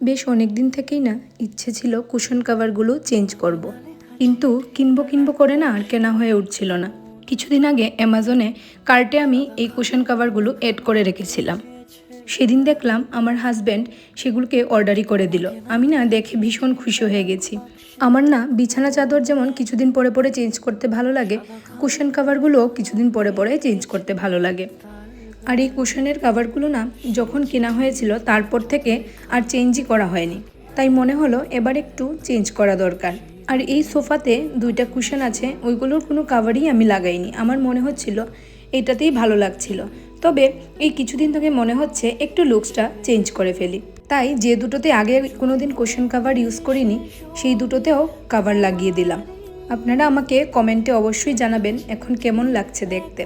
বেশ অনেক দিন থেকেই না ইচ্ছে ছিল কুশন কাভারগুলো চেঞ্জ করব। কিন্তু কিনবো করে না আর কেনা হয়ে উঠছিল না। কিছুদিন আগে অ্যামাজনে কার্টে আমি এই কুশন কাভারগুলো অ্যাড করে রেখেছিলাম। সেদিন দেখলাম আমার হাজব্যান্ড সেগুলোকে অর্ডারই করে দিল। আমি না দেখে ভীষণ খুশি হয়ে গেছি। আমার না বিছানা চাদর যেমন কিছুদিন পরে পরে চেঞ্জ করতে ভালো লাগে, কুশন কাভারগুলোও কিছুদিন পরে পরে চেঞ্জ করতে ভালো লাগে। আর এই কুশনের কাভারগুলো না যখন কেনা হয়েছিল তারপর থেকে আর চেঞ্জই করা হয়নি। তাই মনে হলো এবার একটু চেঞ্জ করা দরকার। আর এই সোফাতে দুইটা কুশন আছে, ওইগুলোর কোনো কাভারই আমি লাগাইনি। আমার মনে হচ্ছিল এটাতেই ভালো লাগছিল। তবে এই কিছুদিন থেকে মনে হচ্ছে একটু লুকসটা চেঞ্জ করে ফেলি। তাই যে দুটোতে আগে কোনোদিন কুশন কাভার ইউজ করিনি সেই দুটোতেও কাভার লাগিয়ে দিলাম। আপনারা আমাকে কমেন্টে অবশ্যই জানাবেন এখন কেমন লাগছে দেখতে।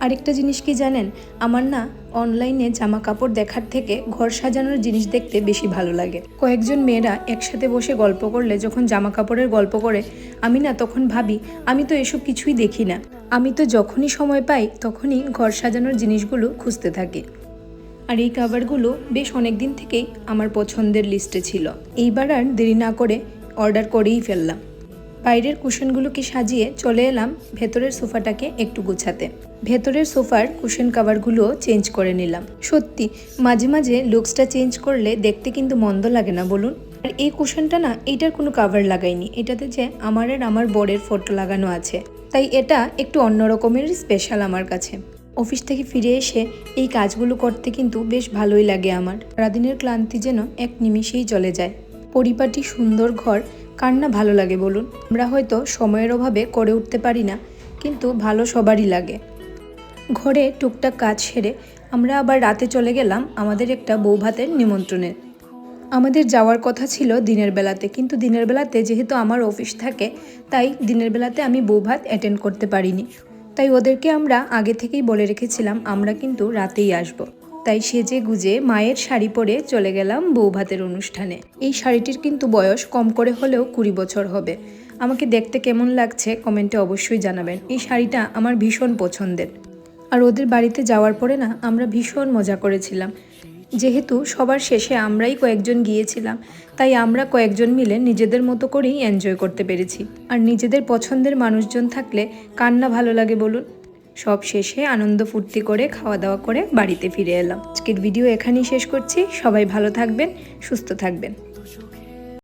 আরেকটা জিনিস কি জানেন, আমার না অনলাইনে জামা কাপড় দেখার থেকে ঘর সাজানোর জিনিস দেখতে বেশি ভালো লাগে। কয়েকজন মেয়েরা একসাথে বসে গল্প করলে যখন জামা কাপড়ের গল্প করে, আমি না তখন ভাবি আমি তো এসব কিছুই দেখি না। আমি তো যখনই সময় পাই তখনই ঘর সাজানোর জিনিসগুলো খুঁজতে থাকি। আর এই কাভারগুলো বেশ অনেক দিন থেকেই আমার পছন্দের লিস্টে ছিল। এইবার আর দেরি না করে অর্ডার করেই ফেললাম। বাইরের কুশনগুলোকে সাজিয়ে চলে এলাম ভেতরের সোফাটাকে একটু গুছাতে। ভেতরের সোফার কুশন কাভারগুলো চেঞ্জ করে নিলাম। সত্যি মাঝে মাঝে লুকসটা চেঞ্জ করলে দেখতে কিন্তু মন্দ লাগে না বলুন। আর এই কুশনটা না এইটার কোনো কাভার লাগাইনি, এটাতে যে আমার আর আমার বরের ফটো লাগানো আছে, তাই এটা একটু অন্যরকমের স্পেশাল আমার কাছে। অফিস থেকে ফিরে এসে এই কাজগুলো করতে কিন্তু বেশ ভালোই লাগে আমার। সারাদিনের ক্লান্তি যেন এক নিমিষেই চলে যায়। পরিপাটি সুন্দর ঘর কার না ভালো লাগে বলুন। আমরা হয়তো সময়ের অভাবে করে উঠতে পারি না, কিন্তু ভালো সবারই লাগে। ঘরে টুকটাক কাজ সেরে আমরা আবার রাতে চলে গেলাম আমাদের একটা বৌভাতের নিমন্ত্রণে। আমাদের যাওয়ার কথা ছিল দিনের বেলাতে, কিন্তু দিনের বেলাতে যেহেতু আমার অফিস থাকে তাই দিনের বেলাতে আমি বৌভাত অ্যাটেন্ড করতে পারিনি। তাই ওদেরকে আমরা আগে থেকেই বলে রেখেছিলাম আমরা কিন্তু রাতেই আসব। তাই সেজে গুজে মায়ের শাড়ি পরে চলে গেলাম বৌভাতের অনুষ্ঠানে। এই শাড়িটির কিন্তু বয়স কম করে হলেও 20 বছর হবে। আমাকে দেখতে কেমন লাগছে কমেন্টে অবশ্যই জানাবেন। এই শাড়িটা আমার ভীষণ পছন্দের। আর ওদের বাড়িতে যাওয়ার পরে না আমরা ভীষণ মজা করেছিলাম। যেহেতু সবার শেষে আমরাই কয়েকজন গিয়েছিলাম, তাই আমরা কয়েকজন মিলে নিজেদের মতো করেই এনজয় করতে পেরেছি। আর নিজেদের পছন্দের মানুষজন থাকলে কার না ভালো লাগে বলুন। সব শেষে আনন্দ ফুর্তি করে খাওয়া দাওয়া করে বাড়িতে ফিরে এলাম। আজকের ভিডিও এখানেই শেষ করছি। সবাই ভালো থাকবেন, সুস্থ থাকবেন।